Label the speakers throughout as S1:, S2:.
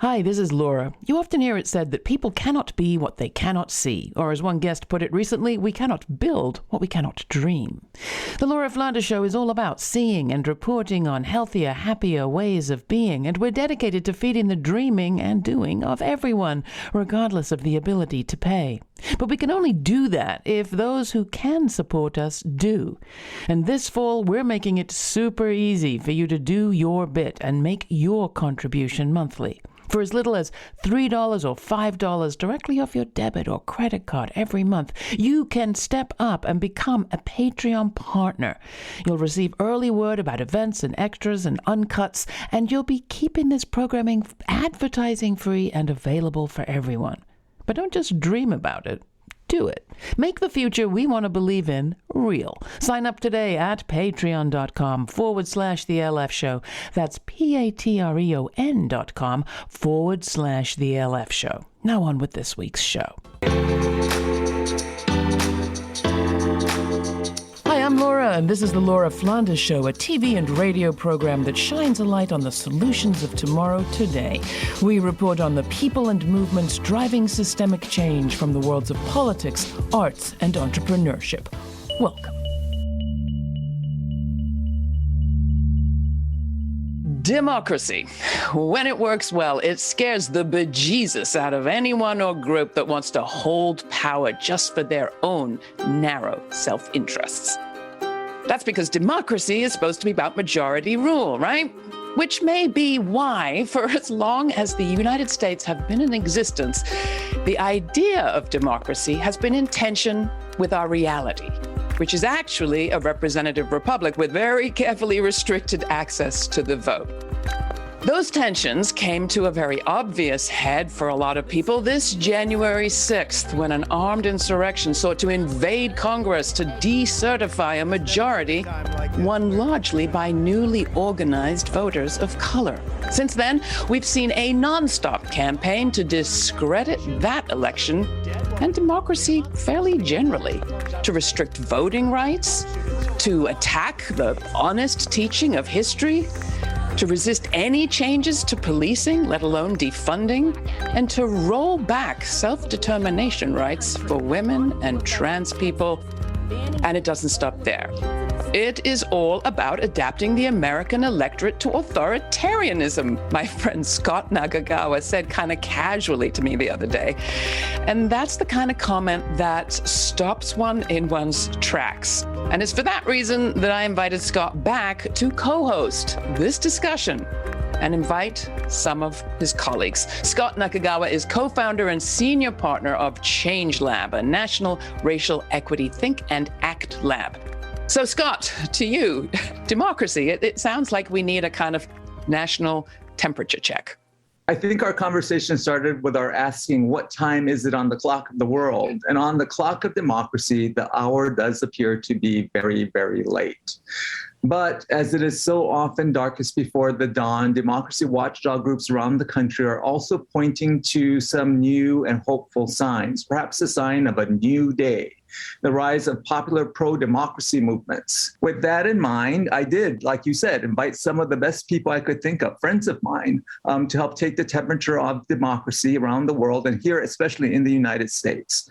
S1: Hi, this is Laura. You often hear it said that people cannot be what they cannot see, or as one guest put it recently, we cannot build what we cannot dream. The Laura Flanders Show is all about seeing and reporting on healthier, happier ways of being, and we're dedicated to feeding the dreaming and doing of everyone, regardless of the ability to pay. But we can only do that if those who can support us do. And this fall, we're making it super easy for you to do your bit and make your contribution monthly. For as little as $3 or $5 directly off your debit or credit card every month, you can step up and become a Patreon partner. You'll receive early word about events and extras and uncuts, and you'll be keeping this programming advertising free and available for everyone. But don't just dream about it. Do it. Make the future we want to believe in real. Sign up today at patreon.com/The LF Show. That's patreon.com/The LF Show. Now on with this week's show. Hi, I'm Laura, and this is the Laura Flanders Show, a TV and radio program that shines a light on the solutions of tomorrow today. We report on the people and movements driving systemic change from the worlds of politics, arts, and entrepreneurship. Welcome. Democracy. When it works well, it scares the bejesus out of anyone or group that wants to hold power just for their own narrow self-interests. That's because democracy is supposed to be about majority rule, right? Which may be why, for as long as the United States have been in existence, the idea of democracy has been in tension with our reality, which is actually a representative republic with very carefully restricted access to the vote. Those tensions came to a very obvious head for a lot of people this January 6th, when an armed insurrection sought to invade Congress to decertify a majority won largely by newly organized voters of color. Since then, we've seen a nonstop campaign to discredit that election and democracy fairly generally, to restrict voting rights, to attack the honest teaching of history, to resist any changes to policing, let alone defunding, and to roll back self-determination rights for women and trans people. And it doesn't stop there. It is all about adapting the American electorate to authoritarianism, my friend Scot Nakagawa said kind of casually to me the other day. And that's the kind of comment that stops one in one's tracks. And it's for that reason that I invited Scot back to co-host this discussion and invite some of his colleagues. Scot Nakagawa is co-founder and senior partner of Change Lab, a national racial equity think and act lab. So, Scot, to you, democracy, it sounds like we need a kind of national temperature check.
S2: I think our conversation started with our asking, what time is it on the clock of the world? And on the clock of democracy, the hour does appear to be very, very late. But as it is so often darkest before the dawn, democracy watchdog groups around the country are also pointing to some new and hopeful signs, perhaps a sign of a new day. The rise of popular pro-democracy movements. With that in mind, I did, like you said, invite some of the best people I could think of, friends of mine, to help take the temperature of democracy around the world, and here, especially in the United States.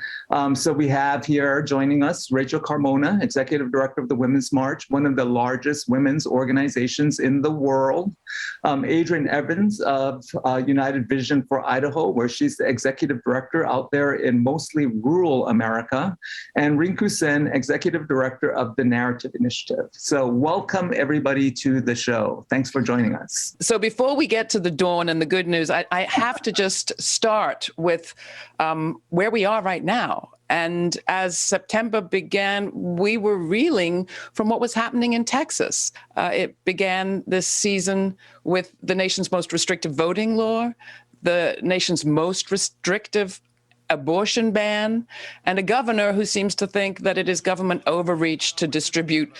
S2: So we have here joining us, Rachel Carmona, Executive Director of the Women's March, one of the largest women's organizations in the world. Adrienne Evans of United Vision for Idaho, where she's the Executive Director out there in mostly rural America. And Rinku Sen, Executive Director of the Narrative Initiative. So welcome everybody to the show. Thanks for joining us.
S1: So before we get to the dawn and the good news, I have to just start with where we are right now. And as September began, we were reeling from what was happening in Texas. It began this season with the nation's most restrictive voting law, the nation's most restrictive abortion ban, and a governor who seems to think that it is government overreach to distribute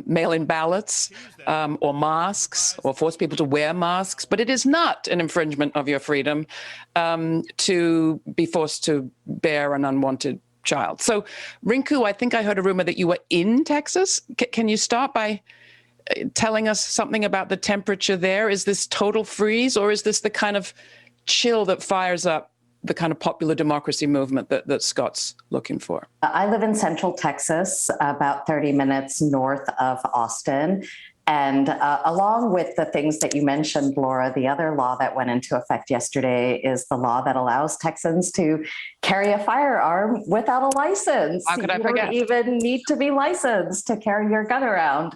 S1: mail-in ballots or masks or force people to wear masks. But it is not an infringement of your freedom to be forced to bear an unwanted child. So, Rinku, I think I heard a rumor that you were in Texas. Can you start by telling us something about the temperature there? Is this total freeze, or is this the kind of chill that fires up the kind of popular democracy movement that Scott's looking for?
S3: I live in Central Texas, about 30 minutes north of Austin. And along with the things that you mentioned, Laura, the other law that went into effect yesterday is the law that allows Texans to carry a firearm without a license.
S1: How could I forget?
S3: You don't even need to be licensed to carry your gun around.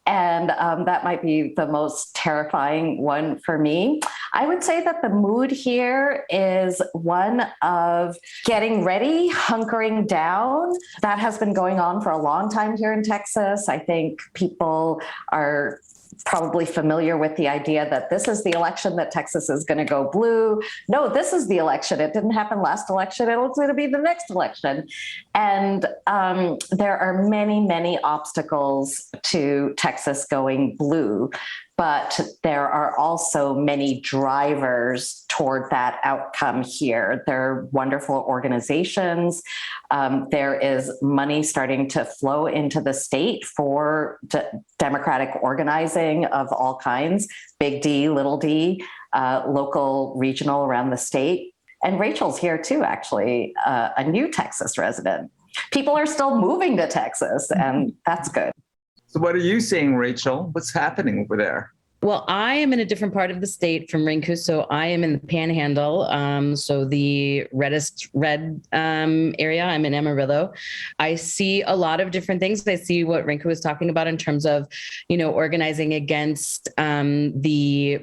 S3: And that might be the most terrifying one for me. I would say that the mood here is one of getting ready, hunkering down. That has been going on for a long time here in Texas. I think people are probably familiar with the idea that this is the election that Texas is going to go blue. No, this is the election. It didn't happen last election. It's going to be the next election. And there are many, many obstacles to Texas going blue, but there are also many drivers toward that outcome here. There are wonderful organizations. There is money starting to flow into the state for democratic organizing of all kinds, big D, little d, local, regional, around the state. And Rachel's here too, actually, a new Texas resident. People are still moving to Texas, and that's good.
S2: So what are you seeing, Rachel? What's happening over there?
S4: Well, I am in a different part of the state from Rinku, so I am in the Panhandle, so the reddest red area. I'm in Amarillo. I see a lot of different things. I see what Rinku was talking about in terms of, organizing against the,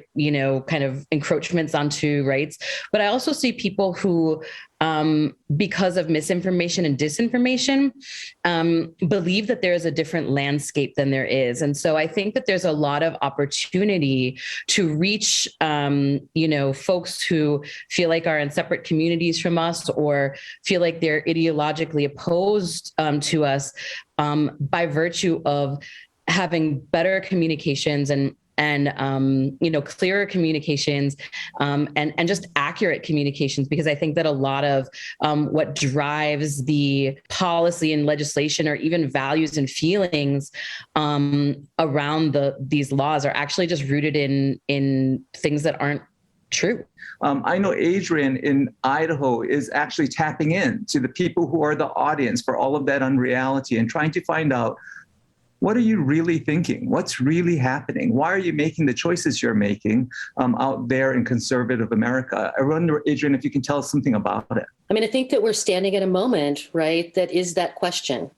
S4: kind of encroachments onto rights. But I also see people who, because of misinformation and disinformation, believe that there is a different landscape than there is. And so I think that there's a lot of opportunity to reach, folks who feel like are in separate communities from us or feel like they're ideologically opposed to us by virtue of having better communications and clearer communications and just accurate communications, because I think that a lot of what drives the policy and legislation or even values and feelings around these laws are actually just rooted in things that aren't true.
S2: I know Adrienne in Idaho is actually tapping in to the people who are the audience for all of that unreality and trying to find out, what are you really thinking? What's really happening? Why are you making the choices you're making out there in conservative America? I wonder, Adrienne, if you can tell us something about it.
S5: I mean, I think that we're standing at a moment, right, that is that question.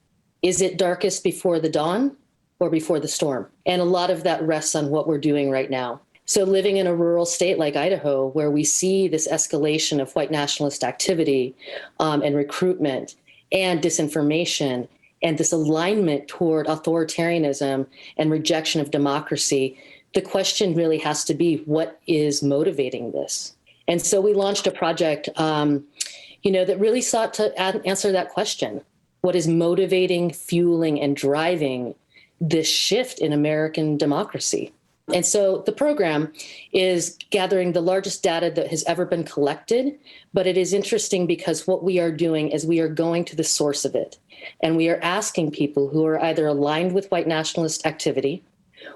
S5: Is it darkest before the dawn or before the storm? And a lot of that rests on what we're doing right now. So living in a rural state like Idaho, where we see this escalation of white nationalist activity and recruitment and disinformation, and this alignment toward authoritarianism and rejection of democracy, the question really has to be, what is motivating this? And so we launched a project, that really sought to answer that question. What is motivating, fueling, and driving this shift in American democracy? And so the program is gathering the largest data that has ever been collected, but it is interesting because what we are doing is we are going to the source of it. And we are asking people who are either aligned with white nationalist activity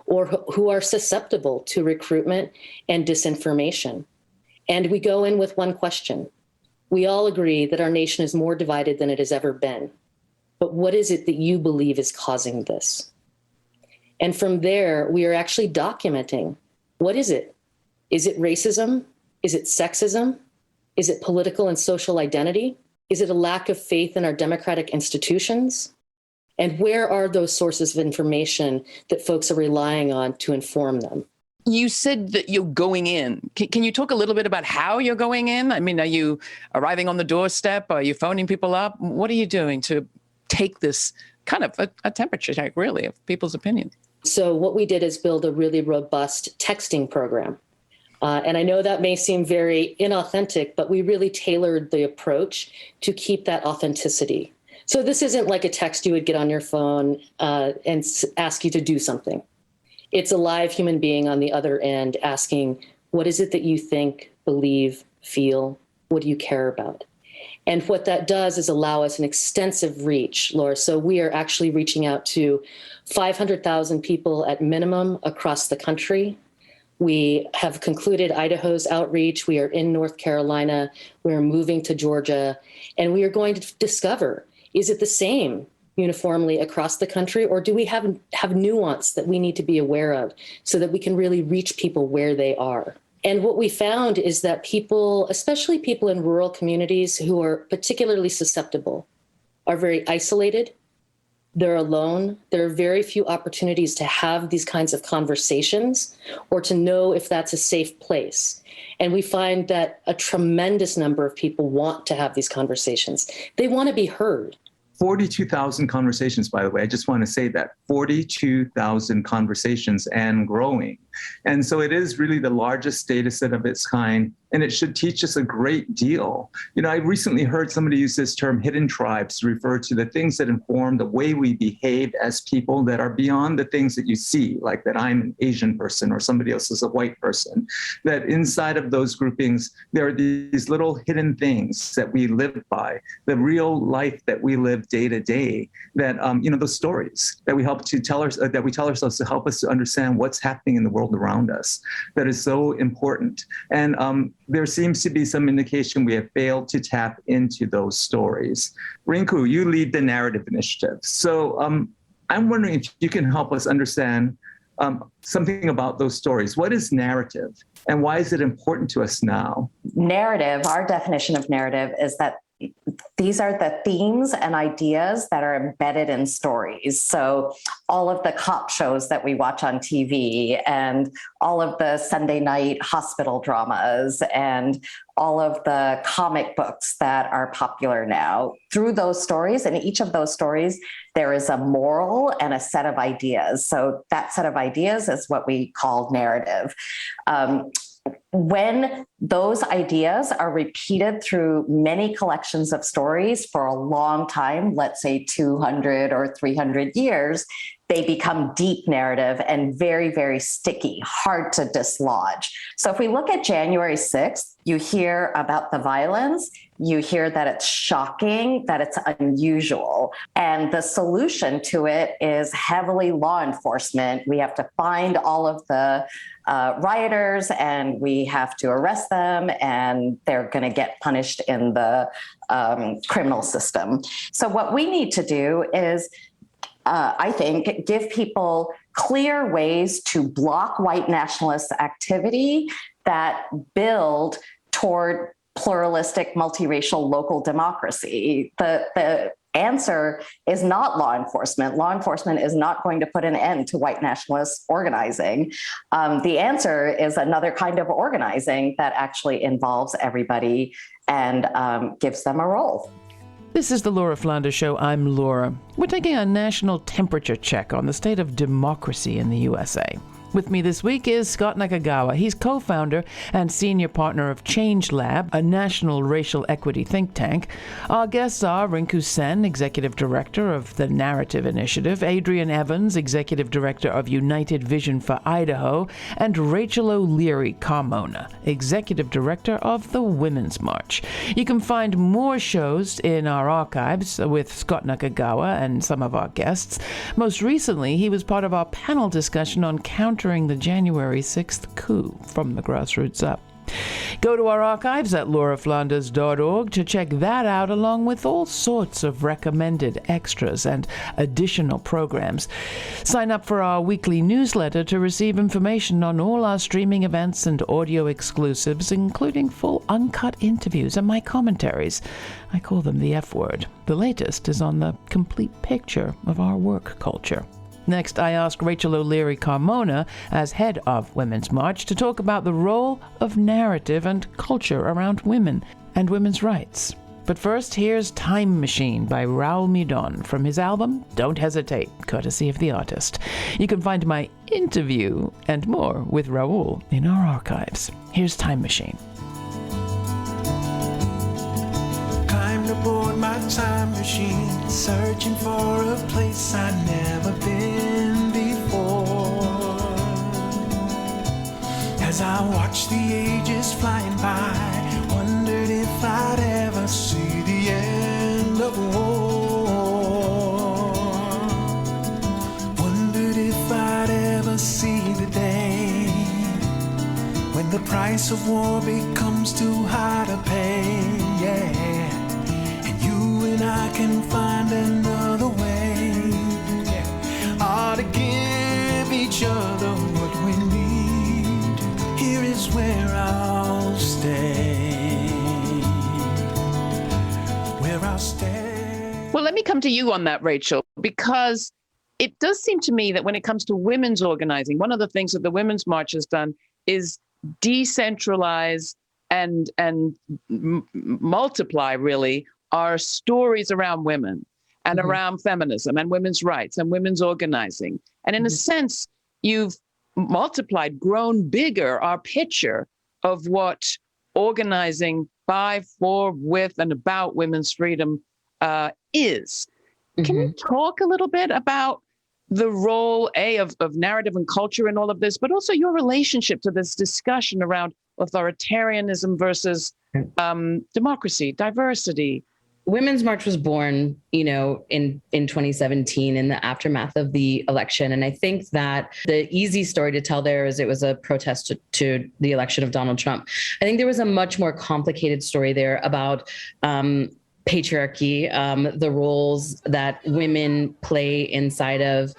S5: or who are susceptible to recruitment and disinformation. And we go in with one question. We all agree that our nation is more divided than it has ever been. But what is it that you believe is causing this? And from there, we are actually documenting, what is it? Is it racism? Is it sexism? Is it political and social identity? Is it a lack of faith in our democratic institutions? And where are those sources of information that folks are relying on to inform them?
S1: You said that you're going in. Can you talk a little bit about how you're going in? I mean, are you arriving on the doorstep? Are you phoning people up? What are you doing to take this kind of a temperature check, really, of people's opinions?
S5: So what we did is build a really robust texting program. And I know that may seem very inauthentic, but we really tailored the approach to keep that authenticity. So this isn't like a text you would get on your phone and ask you to do something. It's a live human being on the other end asking, what is it that you think, believe, feel? What do you care about? And what that does is allow us an extensive reach, Laura. So we are actually reaching out to 500,000 people at minimum across the country, We have concluded Idaho's outreach. We are in North Carolina. We're moving to Georgia. And we are going to discover, is it the same uniformly across the country, or do we have nuance that we need to be aware of so that we can really reach people where they are? And what we found is that people, especially people in rural communities who are particularly susceptible, are very isolated. They're alone. There are very few opportunities to have these kinds of conversations or to know if that's a safe place. And we find that a tremendous number of people want to have these conversations. They want to be heard.
S2: 42,000 conversations, by the way. I just want to say that 42,000 conversations and growing. And so it is really the largest data set of its kind, and it should teach us a great deal. You know, I recently heard somebody use this term hidden tribes to refer to the things that inform the way we behave as people that are beyond the things that you see, like that I'm an Asian person or somebody else is a white person, that inside of those groupings, there are these little hidden things that we live by, the real life that we live day to day, that, those stories that we help to tell that we tell ourselves to help us to understand what's happening in the world around us, that is so important. And there seems to be some indication we have failed to tap into those stories. Rinku, you lead the Narrative Initiative. So I'm wondering if you can help us understand something about those stories. What is narrative, and why is it important to us now?
S3: Narrative, our definition of narrative is that these are the themes and ideas that are embedded in stories. So all of the cop shows that we watch on TV, and all of the Sunday night hospital dramas, and all of the comic books that are popular now, through those stories, in each of those stories, there is a moral and a set of ideas. So that set of ideas is what we call narrative. When those ideas are repeated through many collections of stories for a long time, let's say 200 or 300 years, they become deep narrative and very, very sticky, hard to dislodge. So if we look at January 6th, you hear about the violence, you hear that it's shocking, that it's unusual. And the solution to it is heavily law enforcement. We have to find all of the rioters, and we have to arrest them, and they're going to get punished in the criminal system. So what we need to do is, I think, give people clear ways to block white nationalist activity that build toward pluralistic, multiracial local democracy. The answer is not law enforcement. Law enforcement is not going to put an end to white nationalist organizing. The answer is another kind of organizing that actually involves everybody and gives them a role.
S1: This is the Laura Flanders Show. I'm Laura. We're taking a national temperature check on the state of democracy in the USA. With me this week is Scot Nakagawa. He's co-founder and senior partner of Change Lab, a national racial equity think tank. Our guests are Rinku Sen, executive director of the Narrative Initiative, Adrienne Evans, executive director of United Vision for Idaho, and Rachel O'Leary Carmona, executive director of the Women's March. You can find more shows in our archives with Scot Nakagawa and some of our guests. Most recently, he was part of our panel discussion on countering the January 6th coup from the grassroots up. Go to our archives at lauraflanders.org to check that out, along with all sorts of recommended extras and additional programs. Sign up for our weekly newsletter to receive information on all our streaming events and audio exclusives, including full uncut interviews and my commentaries. I call them the F word. The latest is on the complete picture of our work culture. Next, I asked Rachel O'Leary Carmona, as head of Women's March, to talk about the role of narrative and culture around women and women's rights. But first, here's Time Machine by Raul Midon from his album Don't Hesitate, courtesy of the artist. You can find my interview and more with Raul in our archives. Here's Time Machine.
S6: Time to board my time machine, searching for a place I've never been before. As I watch the ages flying by, wondered if I'd ever see the end of war. Wondered if I'd ever see the day price of war becomes too high to pay, yeah. And you and I can find another way, yeah. Or to give each other what we need. Here is where I'll stay. Where I'll stay.
S1: Well, let me come to you on that, Rachel, because it does seem to me that when it comes to women's organizing, one of the things that the Women's March has done is decentralize and multiply, really, our stories around women and around feminism and women's rights and women's organizing. And in a sense, you've multiplied, grown bigger our picture of what organizing by, for, with, and about women's freedom is. Can you talk a little bit about the role, of narrative and culture in all of this, but also your relationship to this discussion around authoritarianism versus democracy, diversity?
S4: Women's March was born, in 2017 in the aftermath of the election. And I think that the easy story to tell there is it was a protest to the election of Donald Trump. I think there was a much more complicated story there about patriarchy, the roles that women play inside of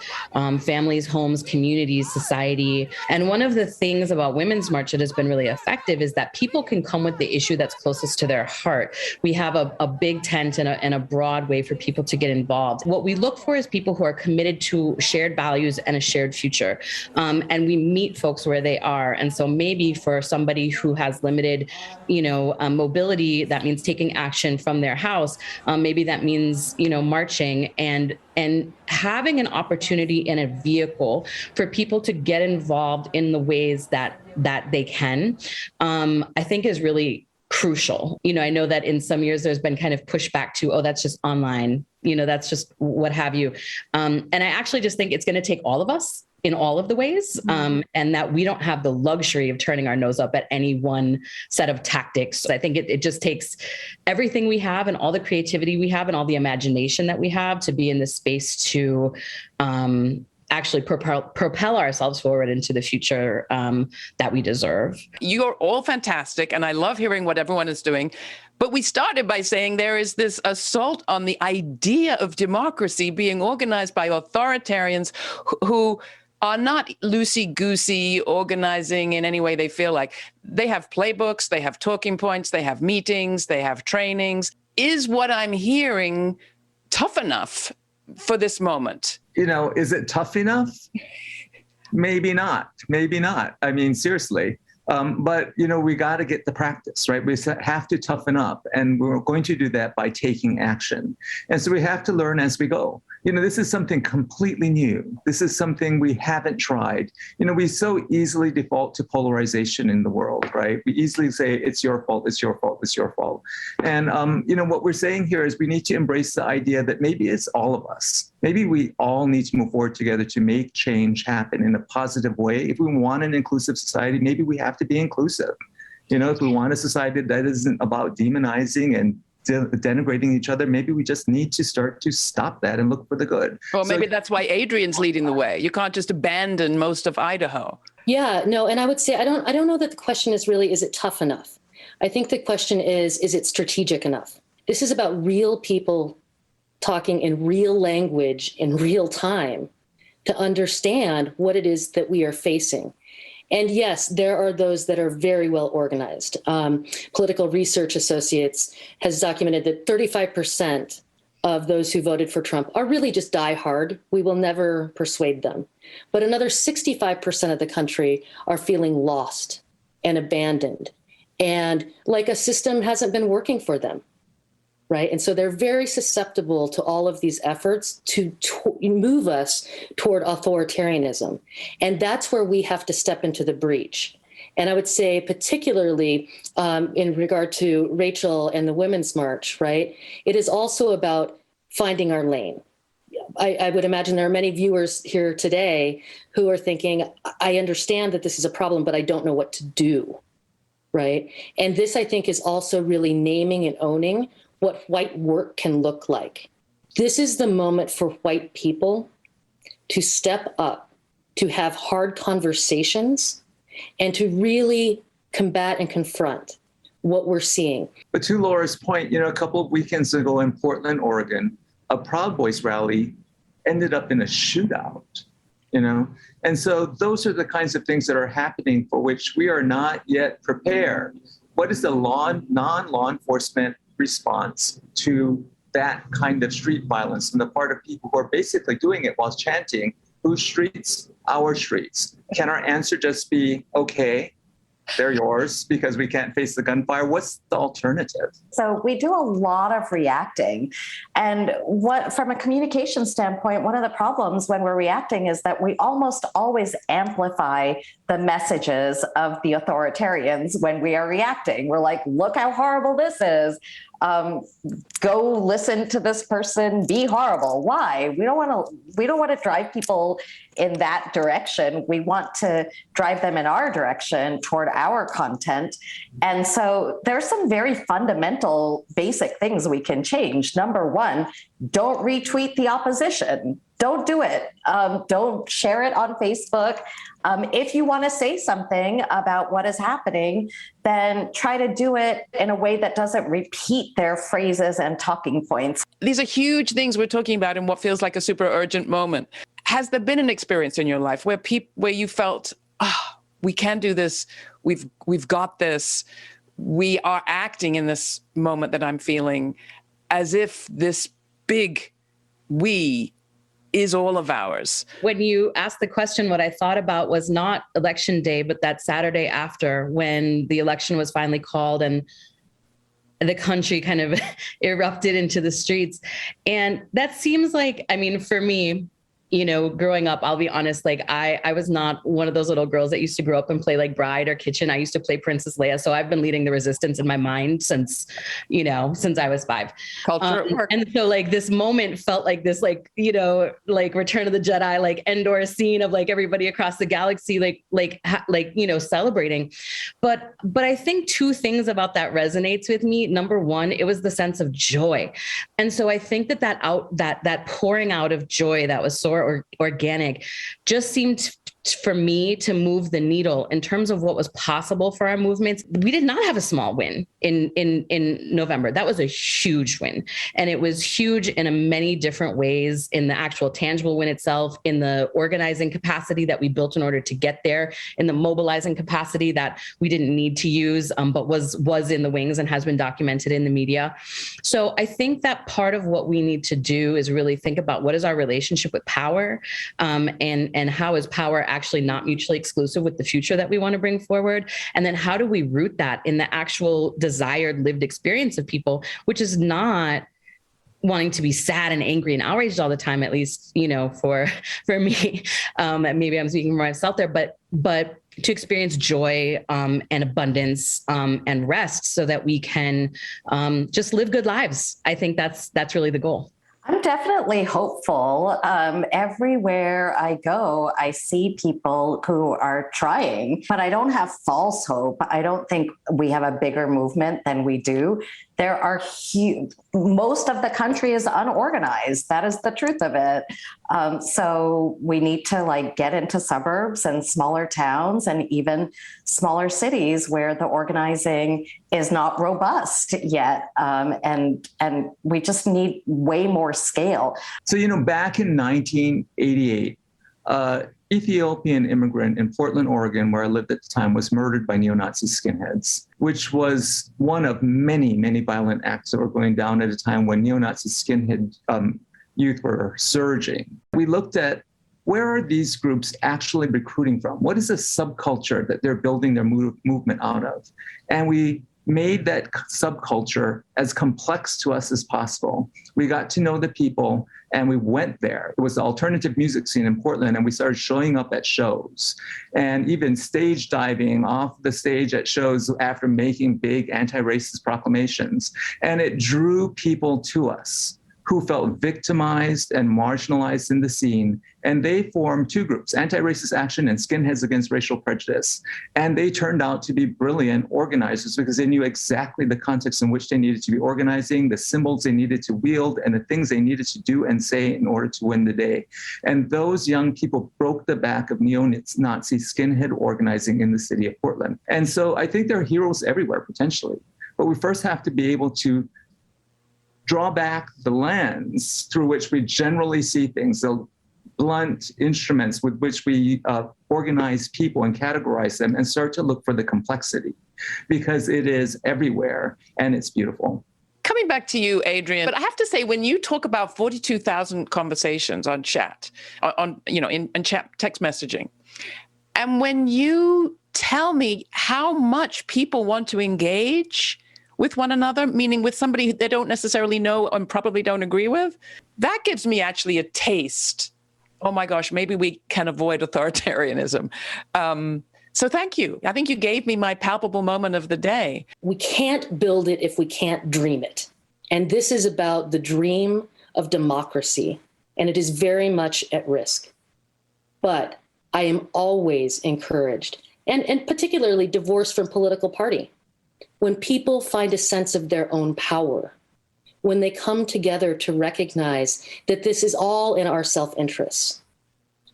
S4: families, homes, communities, society. And one of the things about Women's March that has been really effective is that people can come with the issue that's closest to their heart. We have a big tent and a broad way for people to get involved. What we look for is people who are committed to shared values and a shared future. And we meet folks where they are. And so maybe for somebody who has limited, mobility, that means taking action from their house. Maybe that means, marching and having an opportunity and a vehicle for people to get involved in the ways that they can, I think is really crucial. I know that in some years there's been kind of pushback to, that's just online, that's just what have you. And I actually just think it's going to take all of us in all of the ways, and that we don't have the luxury of turning our nose up at any one set of tactics. I think it just takes everything we have and all the creativity we have and all the imagination that we have to be in this space to actually propel ourselves forward into the future that we deserve.
S1: You're all fantastic, and I love hearing what everyone is doing. But we started by saying there is this assault on the idea of democracy being organized by authoritarians who are not loosey-goosey organizing in any way they feel like. They have playbooks, they have talking points, they have meetings, they have trainings. Is what I'm hearing tough enough for this moment?
S2: Is it tough enough? Maybe not. Maybe not. I mean, seriously. But, we got to get the practice, right? We have to toughen up, and we're going to do that by taking action. And so we have to learn as we go. This is something completely new. This is something we haven't tried. We so easily default to polarization in the world, right? We easily say, it's your fault, it's your fault, it's your fault. And, what we're saying here is we need to embrace the idea that maybe it's all of us. Maybe we all need to move forward together to make change happen in a positive way. If we want an inclusive society, maybe we have to be inclusive. If we want a society that isn't about demonizing and denigrating each other, maybe we just need to start to stop that and look for the good.
S1: Well, maybe that's why Adrienne's leading the way. You can't just abandon most of Idaho.
S5: Yeah, no, and I would say I don't know that the question is really, is it tough enough? I think the question is it strategic enough? This is about real people talking in real language in real time to understand what it is that we are facing. And yes, there are those that are very well organized. Political Research Associates has documented that 35% of those who voted for Trump are really just diehard. We will never persuade them. But another 65% of the country are feeling lost and abandoned, and like a system hasn't been working for them. Right. And so they're very susceptible to all of these efforts to move us toward authoritarianism. And that's where we have to step into the breach. And I would say particularly in regard to Rachel and the Women's March, right, it is also about finding our lane. I would imagine there are many viewers here today who are thinking, I understand that this is a problem, but I don't know what to do. Right. And this, I think, is also really naming and owning what white work can look like. This is the moment for white people to step up, to have hard conversations, and to really combat and confront what we're seeing.
S2: But to Laura's point, a couple of weekends ago in Portland, Oregon, a Proud Boys rally ended up in a shootout, And so those are the kinds of things that are happening for which we are not yet prepared. What is the non-law enforcement response to that kind of street violence on the part of people who are basically doing it while chanting, whose streets? Our streets. Can our answer just be, okay, they're yours because we can't face the gunfire? What's the alternative?
S3: So we do a lot of reacting. And from a communication standpoint, one of the problems when we're reacting is that we almost always amplify the messages of the authoritarians when we are reacting. We're like, look how horrible this is. Go listen to this person be horrible. Why? We don't want to drive people in that direction. We want to drive them in our direction toward our content. And so there's some very fundamental basic things we can change. Number one, don't retweet the opposition. Don't do it. Don't share it on Facebook. If you want to say something about what is happening, then try to do it in a way that doesn't repeat their phrases and talking points.
S1: These are huge things we're talking about in what feels like a super urgent moment. Has there been an experience in your life where you felt, we can do this, we've got this, we are acting in this moment that I'm feeling as if this big we is all of ours?
S4: When you asked the question, what I thought about was not election day, but that Saturday after, when the election was finally called and the country kind of erupted into the streets. And that seems like, for me, growing up, I'll be honest, I was not one of those little girls that used to grow up and play like Bride or Kitchen. I used to play Princess Leia. So I've been leading the resistance in my mind since I was 5.
S1: Culture at work.
S4: And so this moment felt like this, Return of the Jedi, Endor scene of everybody across the galaxy, celebrating. But I think 2 things about that resonates with me. Number one, it was the sense of joy. And so I think that pouring out of joy that was so organic just seemed for me to move the needle in terms of what was possible for our movements. We did not have a small win in November. That was a huge win. And it was huge in many different ways, in the actual tangible win itself, in the organizing capacity that we built in order to get there, in the mobilizing capacity that we didn't need to use, but was in the wings and has been documented in the media. So I think that part of what we need to do is really think about what is our relationship with power, and how is power actually not mutually exclusive with the future that we want to bring forward? And then how do we root that in the actual desired lived experience of people, which is not wanting to be sad and angry and outraged all the time, at least, for me, maybe I'm speaking for myself there, but to experience joy and abundance and rest so that we can just live good lives. I think that's really the goal.
S3: I'm definitely hopeful. Everywhere I go, I see people who are trying, but I don't have false hope. I don't think we have a bigger movement than we do. There are most of the country is unorganized. That is the truth of it. So we need to get into suburbs and smaller towns and even smaller cities where the organizing is not robust yet. And we just need way more scale. So,
S2: back in 1988, Ethiopian immigrant in Portland, Oregon, where I lived at the time, was murdered by neo-Nazi skinheads, which was one of many, many violent acts that were going down at a time when neo-Nazi skinhead youth were surging. We looked at, where are these groups actually recruiting from? What is the subculture that they're building their movement out of? And we made that subculture as complex to us as possible. We got to know the people and we went there. It was the alternative music scene in Portland, and we started showing up at shows and even stage diving off the stage at shows after making big anti-racist proclamations. And it drew people to us who felt victimized and marginalized in the scene. And they formed two groups, Anti-Racist Action and Skinheads Against Racial Prejudice. And they turned out to be brilliant organizers because they knew exactly the context in which they needed to be organizing, the symbols they needed to wield, and the things they needed to do and say in order to win the day. And those young people broke the back of neo-Nazi skinhead organizing in the city of Portland. And so I think there are heroes everywhere, potentially. But we first have to be able to draw back the lens through which we generally see things, the blunt instruments with which we organize people and categorize them, and start to look for the complexity, because it is everywhere and it's beautiful.
S1: Coming back to you, Adrienne, but I have to say, when you talk about 42,000 conversations on chat, in chat text messaging, and when you tell me how much people want to engage with one another, meaning with somebody they don't necessarily know and probably don't agree with, that gives me actually a taste. Oh my gosh, maybe we can avoid authoritarianism. So thank you. I think you gave me my palpable moment of the day.
S5: We can't build it if we can't dream it. And this is about the dream of democracy, and it is very much at risk. But I am always encouraged, and particularly divorced from political party, when people find a sense of their own power, when they come together to recognize that this is all in our self-interest.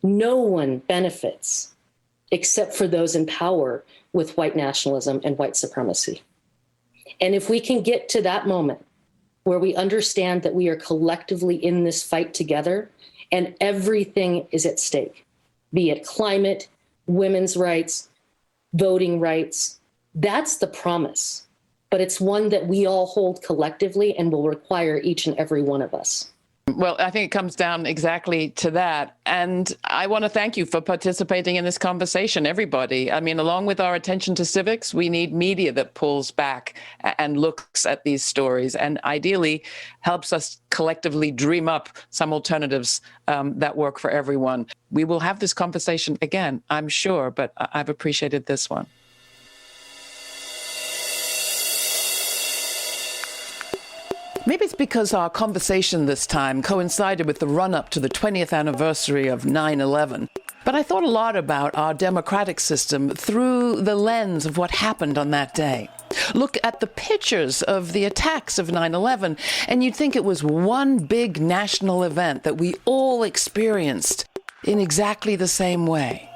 S5: No one benefits except for those in power with white nationalism and white supremacy. And if we can get to that moment where we understand that we are collectively in this fight together and everything is at stake, be it climate, women's rights, voting rights, that's the promise. But it's one that we all hold collectively and will require each and every one of us.
S1: Well, I think it comes down exactly to that. And I want to thank you for participating in this conversation, everybody. I mean, along with our attention to civics, we need media that pulls back and looks at these stories and ideally helps us collectively dream up some alternatives that work for everyone. We will have this conversation again, I'm sure, but I've appreciated this one. Maybe it's because our conversation this time coincided with the run-up to the 20th anniversary of 9/11. But I thought a lot about our democratic system through the lens of what happened on that day. Look at the pictures of the attacks of 9/11, and you'd think it was one big national event that we all experienced in exactly the same way.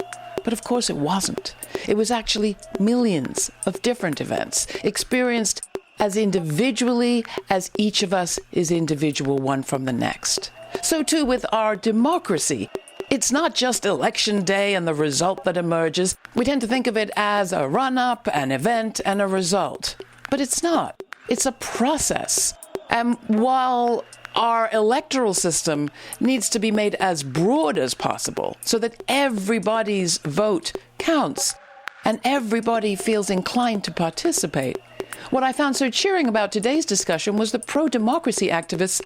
S1: But of course it wasn't. It was actually millions of different events experienced as individually as each of us is individual one from the next. So too with our democracy. It's not just election day and the result that emerges. We tend to think of it as a run-up, an event, and a result. But it's not. It's a process. And while our electoral system needs to be made as broad as possible so that everybody's vote counts and everybody feels inclined to participate, what I found so cheering about today's discussion was that pro-democracy activists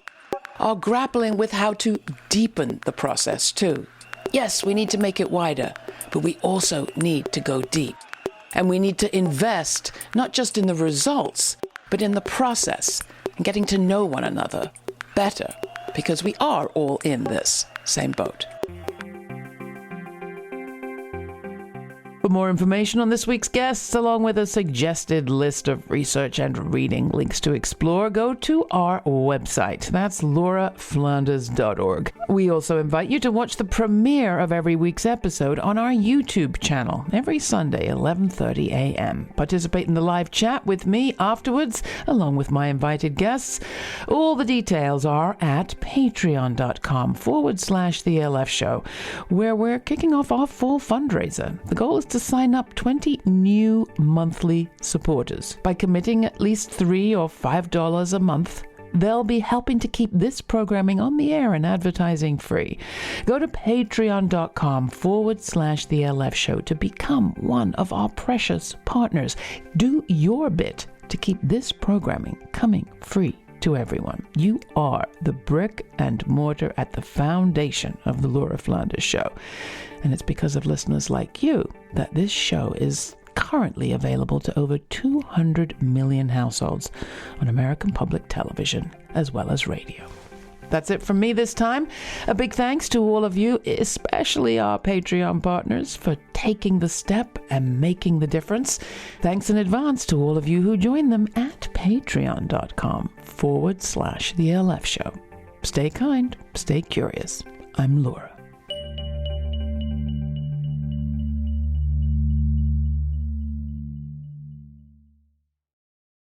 S1: are grappling with how to deepen the process too. Yes, we need to make it wider, but we also need to go deep. And we need to invest not just in the results, but in the process and getting to know one another better, because we are all in this same boat. For more information on this week's guests, along with a suggested list of research and reading links to explore, go to our website. That's lauraflanders.org. We also invite you to watch the premiere of every week's episode on our YouTube channel every Sunday, 11:30 a.m. Participate in the live chat with me afterwards, along with my invited guests. All the details are at patreon.com/The LF Show, where we're kicking off our fall fundraiser. The goal is to sign up 20 new monthly supporters. By committing at least $3 or $5 a month, they'll be helping to keep this programming on the air and advertising free. Go to patreon.com/The LF Show to become one of our precious partners. Do your bit to keep this programming coming free to everyone. You are the brick and mortar at the foundation of the Laura Flanders Show. And it's because of listeners like you that this show is currently available to over 200 million households on American public television as well as radio. That's it from me this time. A big thanks to all of you, especially our Patreon partners, for taking the step and making the difference. Thanks in advance to all of you who join them at patreon.com/The LF Show. Stay kind, stay curious. I'm Laura.